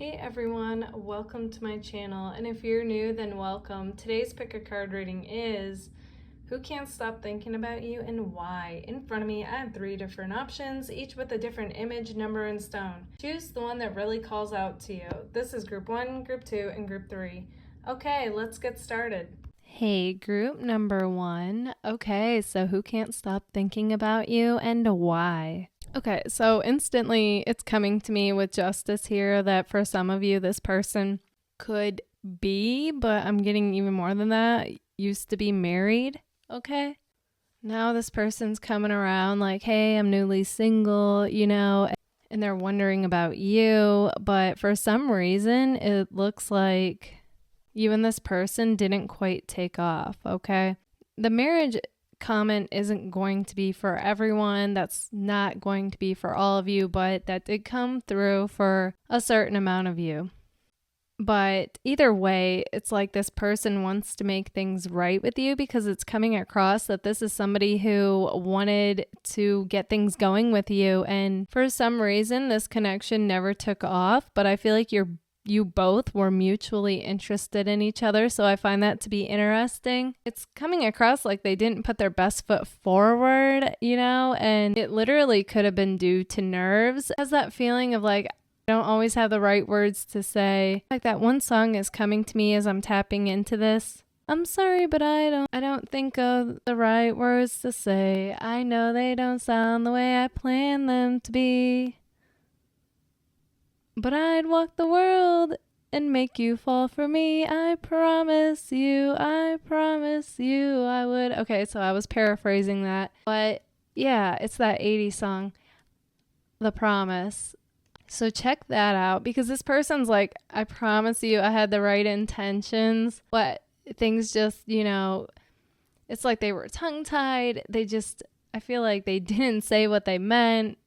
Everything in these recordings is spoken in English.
Hey everyone, welcome to my channel, and if you're new, then welcome. Today's pick a card reading is Who Can't Stop Thinking About You and Why? In front of me, I have 3 different options, each with a different image, number, and stone. Choose the one that really calls out to you. This is group 1, group 2, and group 3. Okay, let's get started. Hey, group number 1. Okay, so who can't stop thinking about you and why? Okay, so instantly it's coming to me with justice here that for some of you this person could be, but I'm getting even more than that, used to be married, okay? Now this person's coming around like, hey, I'm newly single, and they're wondering about you, but for some reason it looks like you and this person didn't quite take off, okay? The marriage comment isn't going to be for everyone. That's not going to be for all of you, but that did come through for a certain amount of you. But either way, it's like this person wants to make things right with you because it's coming across that this is somebody who wanted to get things going with you. And for some reason, this connection never took off, but I feel like you both were mutually interested in each other, so I find that to be interesting. It's coming across like they didn't put their best foot forward, and it literally could have been due to nerves. It has that feeling of like, I don't always have the right words to say. Like that one song is coming to me as I'm tapping into this. I'm sorry, but I don't think of the right words to say. I know they don't sound the way I planned them to be. But I'd walk the world and make you fall for me. I promise you I would. Okay, so I was paraphrasing that. But yeah, it's that 80s song, The Promise. So check that out because this person's like, I promise you I had the right intentions. But things just, it's like they were tongue-tied. I feel like they didn't say what they meant.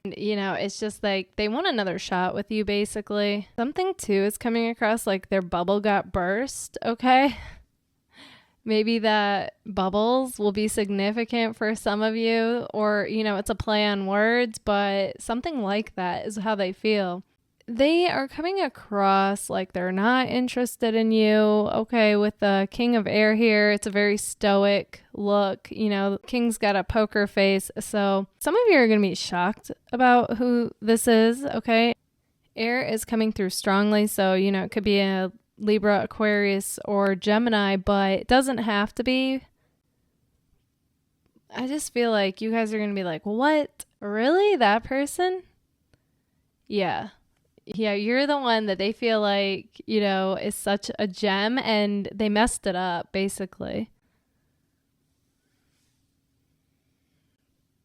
It's just like they want another shot with you, basically. Something too is coming across like their bubble got burst, okay? Maybe that bubbles will be significant for some of you, or, it's a play on words, but something like that is how they feel. They are coming across like they're not interested in you. Okay, with the King of Air here, it's a very stoic look. King's got a poker face. So some of you are going to be shocked about who this is, okay? Air is coming through strongly, so, it could be a Libra, Aquarius, or Gemini, but it doesn't have to be. I just feel like you guys are going to be like, what? Really? That person? Yeah, you're the one that they feel like, is such a gem and they messed it up, basically.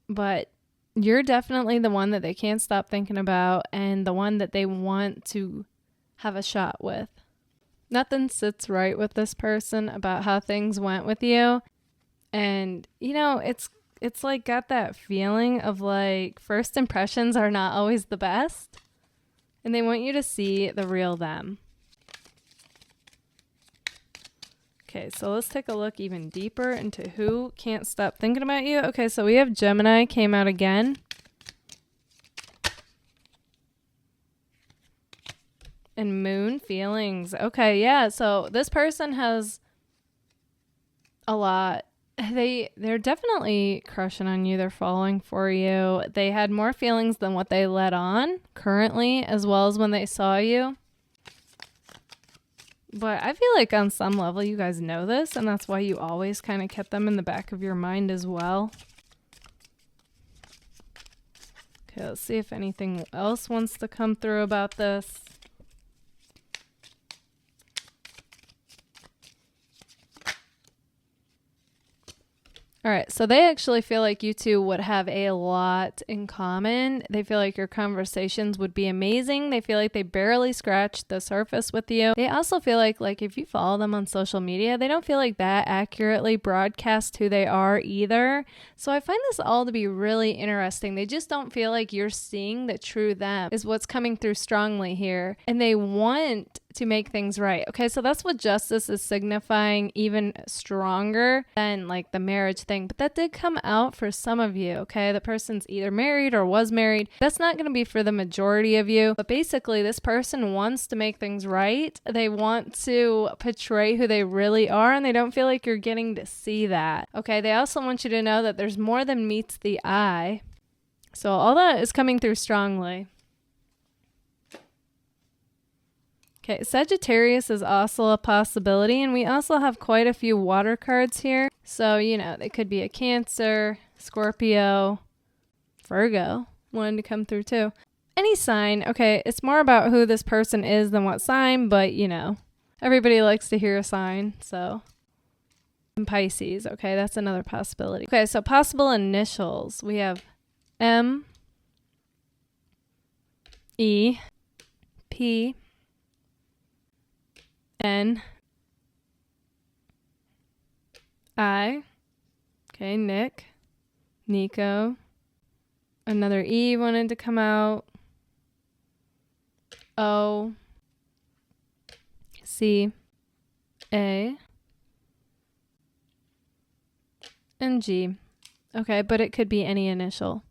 But you're definitely the one that they can't stop thinking about and the one that they want to have a shot with. Nothing sits right with this person about how things went with you. And, it's like got that feeling of like first impressions are not always the best. And they want you to see the real them. Okay, so let's take a look even deeper into who can't stop thinking about you. Okay, so we have Gemini came out again. And Moon feelings. Okay, yeah, so this person has a lot. They're definitely crushing on you. They're falling for you. They had more feelings than what they let on currently, as well as when they saw you. But I feel like on some level you guys know this, and that's why you always kind of kept them in the back of your mind as well. Okay, let's see if anything else wants to come through about this. All right, so they actually feel like you two would have a lot in common. They feel like your conversations would be amazing. They feel like they barely scratched the surface with you. They also feel like if you follow them on social media, they don't feel like that accurately broadcast who they are either. So I find this all to be really interesting. They just don't feel like you're seeing the true them is what's coming through strongly here. And they want to make things right. Okay, so that's what justice is signifying, even stronger than like the marriage thing. But that did come out for some of you, okay? The person's either married or was married. That's not going to be for the majority of you. But basically, this person wants to make things right. They want to portray who they really are, and they don't feel like you're getting to see that. Okay, they also want you to know that there's more than meets the eye. So all that is coming through strongly. Okay, Sagittarius is also a possibility, and we also have quite a few water cards here. So, you know, they could be a Cancer, Scorpio, Virgo, wanting to come through too. Any sign, okay, it's more about who this person is than what sign, but, you know, everybody likes to hear a sign, so. And Pisces, okay, that's another possibility. Okay, so possible initials. We have M, E, P, N, I, okay, Nick, Nico, another E wanted to come out, O, C, A, and G. Okay, but it could be any initial.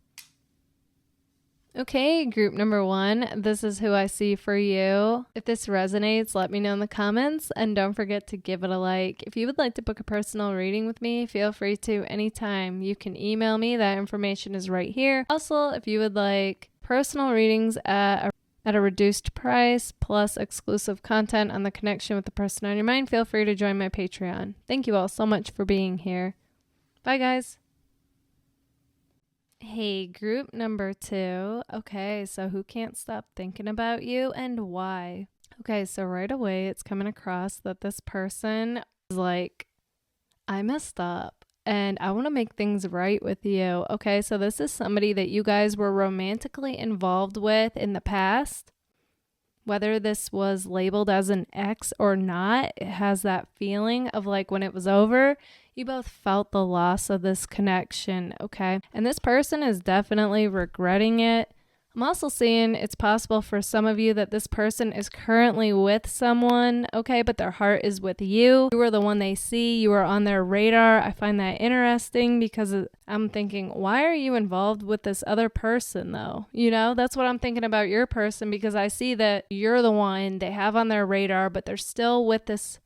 Okay, group number 1, this is who I see for you. If this resonates, let me know in the comments, and don't forget to give it a like. If you would like to book a personal reading with me, feel free to anytime. You can email me, that information is right here. Also, if you would like personal readings at a reduced price, plus exclusive content on the connection with the person on your mind, feel free to join my Patreon. Thank you all so much for being here. Bye, guys. Hey, group number 2. Okay, so who can't stop thinking about you and why? Okay, so right away it's coming across that this person is like, I messed up and I want to make things right with you. Okay, so this is somebody that you guys were romantically involved with in the past. Whether this was labeled as an ex or not, it has that feeling of like when it was over, you both felt the loss of this connection, okay? And this person is definitely regretting it. I'm also seeing it's possible for some of you that this person is currently with someone, okay, but their heart is with you. You were the one they see. You were on their radar. I find that interesting because I'm thinking, why are you involved with this other person though? You know, that's what I'm thinking about your person, because I see that you're the one they have on their radar, but they're still with this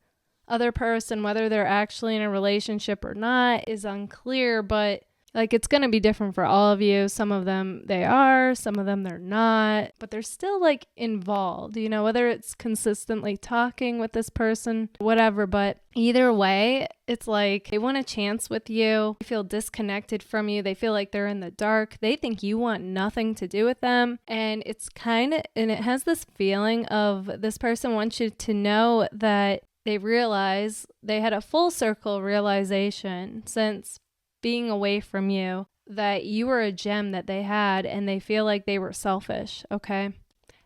other person. Whether they're actually in a relationship or not is unclear, but like, it's going to be different for all of you. Some of them they are, some of them they're not, but they're still like involved, you know, whether it's consistently talking with this person, whatever. But either way, it's like they want a chance with you. They feel disconnected from you. They feel like they're in the dark. They think you want nothing to do with them. And it's and it has this feeling of this person wants you to know that they realize they had a full circle realization since being away from you, that you were a gem that they had, and they feel like they were selfish, okay?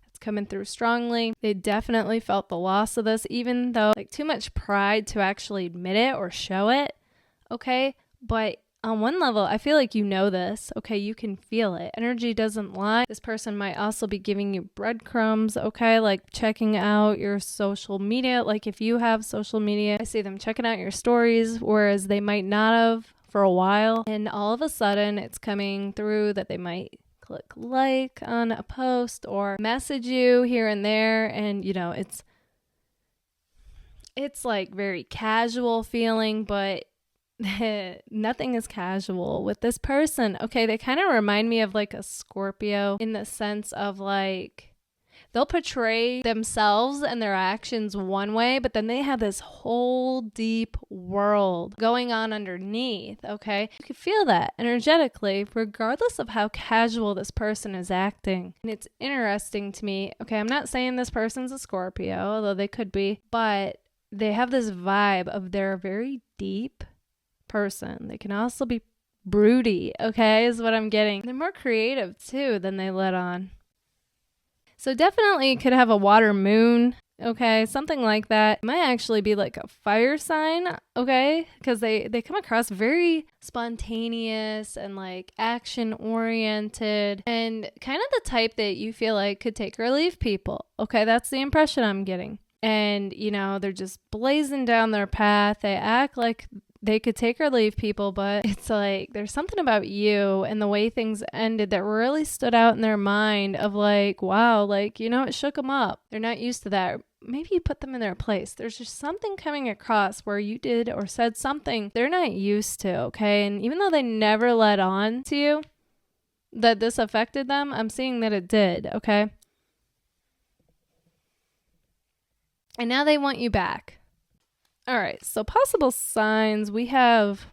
It's coming through strongly. They definitely felt the loss of this, even though like too much pride to actually admit it or show it, okay? But on one level, I feel like you know this, okay? You can feel it. Energy doesn't lie. This person might also be giving you breadcrumbs, okay? Like checking out your social media. Like if you have social media, I see them checking out your stories, whereas they might not have for a while, and all of a sudden it's coming through that they might click like on a post or message you here and there, and you know, it's like very casual feeling, but nothing is casual with this person. Okay, they kind of remind me of like a Scorpio in the sense of like they'll portray themselves and their actions one way, but then they have this whole deep world going on underneath, okay? You can feel that energetically, regardless of how casual this person is acting. And it's interesting to me, okay, I'm not saying this person's a Scorpio, although they could be, but they have this vibe of they're a very deep person. They can also be broody, okay, is what I'm getting. They're more creative, too, than they let on. So definitely could have a water moon, okay, something like that. It might actually be like a fire sign, okay, because they come across very spontaneous and like action oriented and kind of the type that you feel like could take or leave people, okay, that's the impression I'm getting. And, you know, they're just blazing down their path. They act like they could take or leave people, but it's like there's something about you and the way things ended that really stood out in their mind of like, wow, like, you know, it shook them up. They're not used to that. Maybe you put them in their place. There's just something coming across where you did or said something they're not used to, okay? And even though they never let on to you that this affected them, I'm seeing that it did, okay? And now they want you back. All right, so possible signs. We have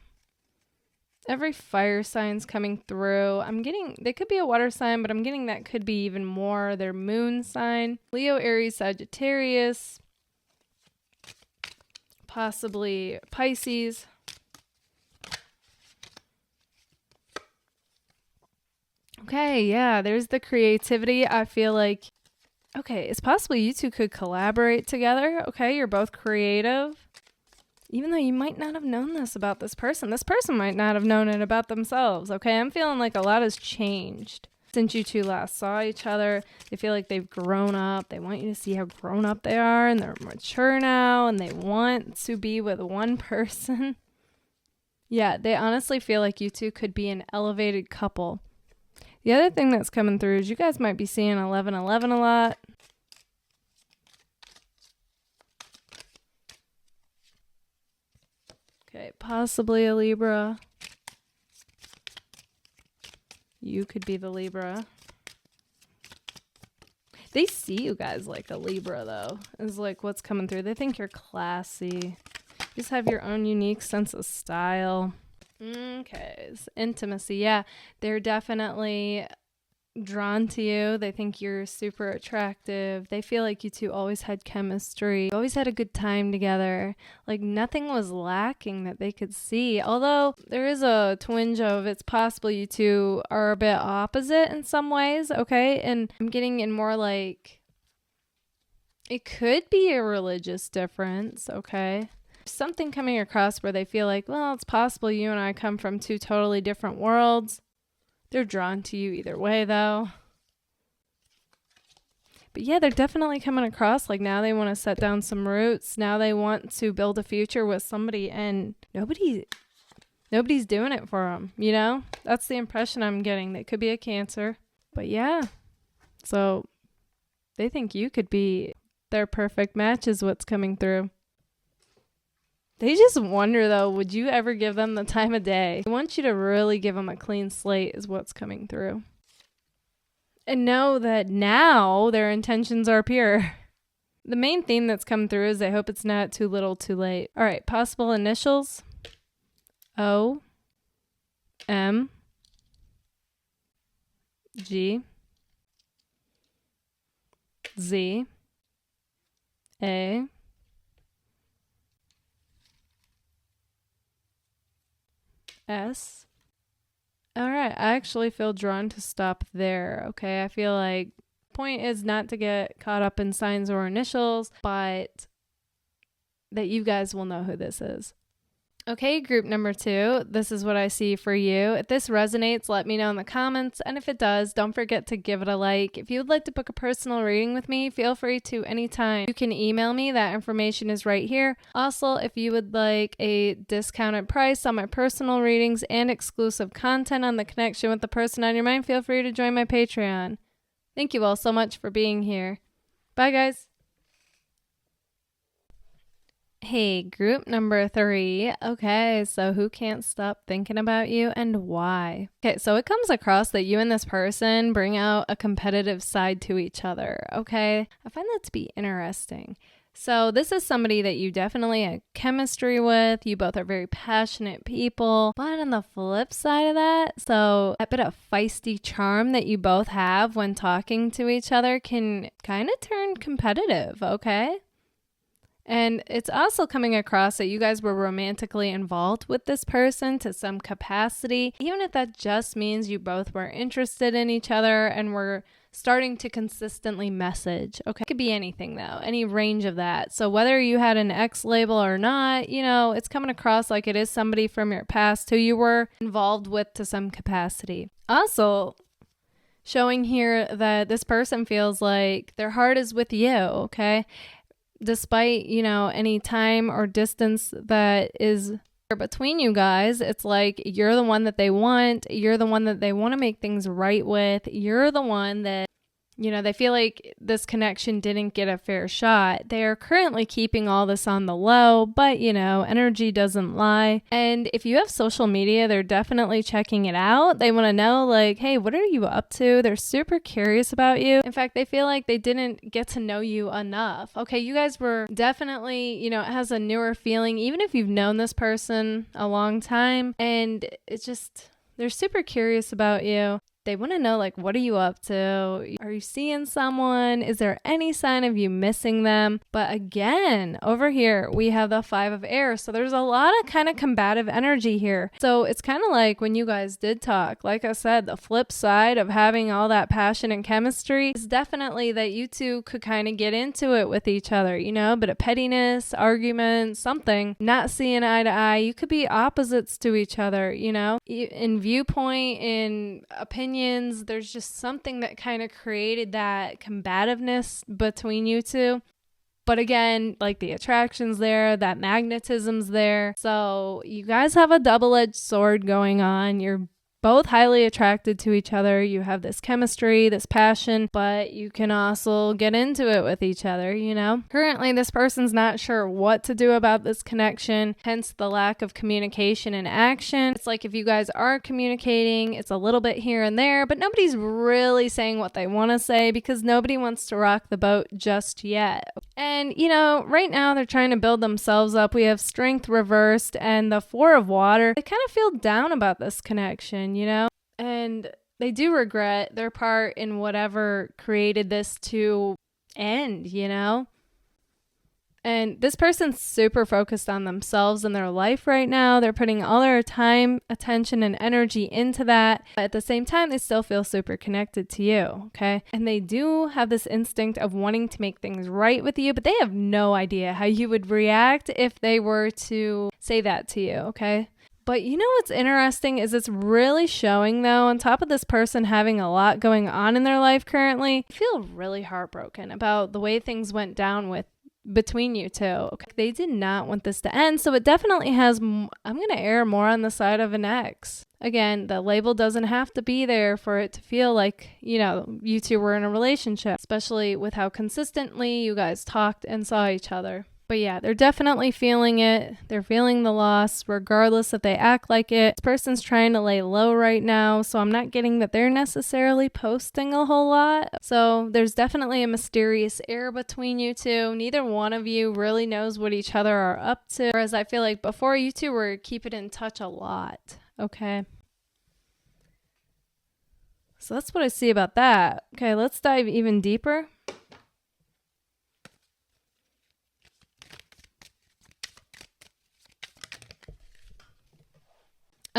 every fire sign's coming through. I'm getting, they could be a water sign, but I'm getting that could be even more their moon sign. Leo, Aries, Sagittarius, possibly Pisces. Okay, yeah, there's the creativity. I feel like, okay, it's possible you two could collaborate together. Okay, you're both creative. Even though you might not have known this about this person might not have known it about themselves, okay? I'm feeling like a lot has changed since you two last saw each other. They feel like they've grown up. They want you to see how grown up they are, and they're mature now, and they want to be with one person. Yeah, they honestly feel like you two could be an elevated couple. The other thing that's coming through is you guys might be seeing 1111 a lot. Okay, possibly a Libra. You could be the Libra. They see you guys like a Libra, though, is like what's coming through. They think you're classy. You just have your own unique sense of style. Okay, intimacy. Yeah, they're definitely drawn to you. They think you're super attractive. They feel like you two always had chemistry, always had a good time together. Like nothing was lacking that they could see. Although there is a twinge of it's possible you two are a bit opposite in some ways, okay? And I'm getting in more like it could be a religious difference, okay? Something coming across where they feel like, well, it's possible you and I come from two totally different worlds. They're drawn to you either way, though. But yeah, they're definitely coming across like now they want to set down some roots. Now they want to build a future with somebody, and nobody's doing it for them, you know? That's the impression I'm getting. They could be a Cancer. But yeah, so they think you could be their perfect match is what's coming through. They just wonder, though, would you ever give them the time of day? I want you to really give them a clean slate is what's coming through. And know that now their intentions are pure. The main theme that's come through is I hope it's not too little too late. All right, possible initials. O, M, G, Z, A, S. All right, I actually feel drawn to stop there, okay? I feel like point is not to get caught up in signs or initials, but that you guys will know who this is. Okay, group number 2, this is what I see for you. If this resonates, let me know in the comments. And if it does, don't forget to give it a like. If you would like to book a personal reading with me, feel free to anytime. You can email me. That information is right here. Also, if you would like a discounted price on my personal readings and exclusive content on the connection with the person on your mind, feel free to join my Patreon. Thank you all so much for being here. Bye, guys. Hey, group number 3. Okay, so who can't stop thinking about you and why? Okay, so it comes across that you and this person bring out a competitive side to each other, okay? I find that to be interesting. So this is somebody that you definitely have chemistry with. You both are very passionate people. But on the flip side of that, so that bit of feisty charm that you both have when talking to each other can kind of turn competitive, okay? And it's also coming across that you guys were romantically involved with this person to some capacity, even if that just means you both were interested in each other and were starting to consistently message. Okay, it could be anything though, any range of that. So whether you had an ex label or not, you know, it's coming across like it is somebody from your past who you were involved with to some capacity. Also, showing here that this person feels like their heart is with you, okay? despite, you know, any time or distance that is between you guys, it's like you're the one that they want. You're the one that they want to make things right with. You're the one that, you know, they feel like this connection didn't get a fair shot. They are currently keeping all this on the low, but, you know, energy doesn't lie. And if you have social media, they're definitely checking it out. They want to know, like, hey, what are you up to? They're super curious about you. In fact, they feel like they didn't get to know you enough. Okay, you guys were definitely, you know, it has a newer feeling, even if you've known this person a long time. And it's just, they're super curious about you. They want to know, like, what are you up to? Are you seeing someone? Is there any sign of you missing them? But again, over here, we have the 5 of air. So there's a lot of kind of combative energy here. So it's kind of like when you guys did talk, like I said, the flip side of having all that passion and chemistry is definitely that you two could kind of get into it with each other, you know, but a pettiness, argument, something, not seeing eye to eye. You could be opposites to each other, you know, in viewpoint, in opinion. There's just something that kind of created that combativeness between you two. But again, like the attraction's there, that magnetism's there. So you guys have a double-edged sword going on. You're both highly attracted to each other. You have this chemistry, this passion, but you can also get into it with each other, you know? Currently, this person's not sure what to do about this connection, hence the lack of communication and action. It's like if you guys are communicating, it's a little bit here and there, but nobody's really saying what they want to say because nobody wants to rock the boat just yet. And, you know, right now they're trying to build themselves up. We have strength reversed and the 4 of water. They kind of feel down about this connection, you know, and they do regret their part in whatever created this to end, you know. And this person's super focused on themselves and their life right now. They're putting all their time, attention, and energy into that. But at the same time, they still feel super connected to you, okay? And they do have this instinct of wanting to make things right with you, but they have no idea how you would react if they were to say that to you, okay? But you know what's interesting is it's really showing, though, on top of this person having a lot going on in their life currently, I feel really heartbroken about the way things went down between you two. Okay. They did not want this to end, so it definitely has, I'm going to err more on the side of an ex. Again, the label doesn't have to be there for it to feel like, you know, you two were in a relationship, especially with how consistently you guys talked and saw each other. But yeah, they're definitely feeling it. They're feeling the loss, regardless if they act like it. This person's trying to lay low right now, so I'm not getting that they're necessarily posting a whole lot. So there's definitely a mysterious air between you two. Neither one of you really knows what each other are up to. Whereas I feel like before, you two were keeping in touch a lot, okay? So that's what I see about that. Okay, let's dive even deeper.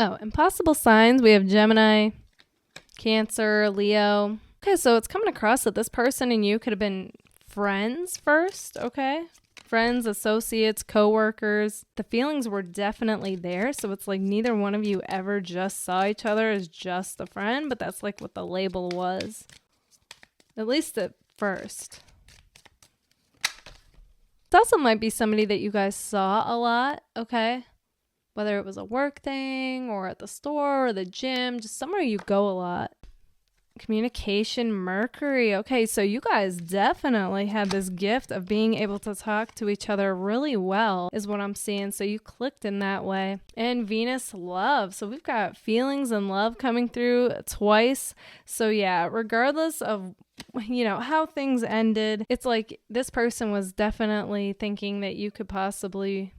Oh, and possible signs, we have Gemini, Cancer, Leo. Okay, so it's coming across that this person and you could have been friends first, okay? Friends, associates, co-workers. The feelings were definitely there, so it's like neither one of you ever just saw each other as just a friend, but that's like what the label was. At least at first. It also might be somebody that you guys saw a lot, okay? Whether it was a work thing or at the store or the gym, just somewhere you go a lot. Communication, Mercury. Okay, so you guys definitely had this gift of being able to talk to each other really well is what I'm seeing. So you clicked in that way. And Venus, love. So we've got feelings and love coming through twice. So yeah, regardless of, you know, how things ended, it's like this person was definitely thinking that you could possibly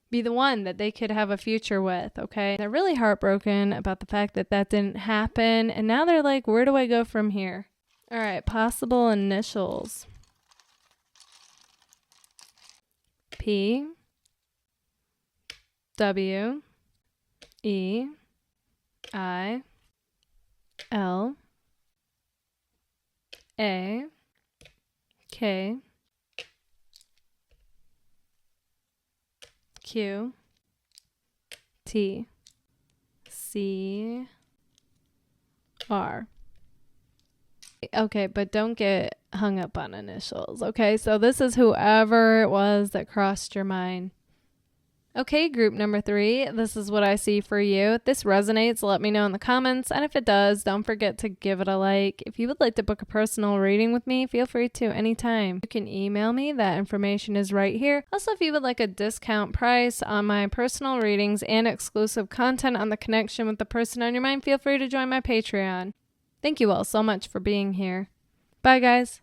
be the one that they could have a future with, okay? They're really heartbroken about the fact that that didn't happen, and now they're like, where do I go from here? All right, possible initials. P, W, E, I, L, A, K, Q, T, C, R. Okay, but don't get hung up on initials, okay? So this is whoever it was that crossed your mind. Okay, group number 3, this is what I see for you. If this resonates, let me know in the comments, and if it does, don't forget to give it a like. If you would like to book a personal reading with me, feel free to anytime. You can email me, that information is right here. Also, if you would like a discount price on my personal readings and exclusive content on the connection with the person on your mind, feel free to join my Patreon. Thank you all so much for being here. Bye, guys.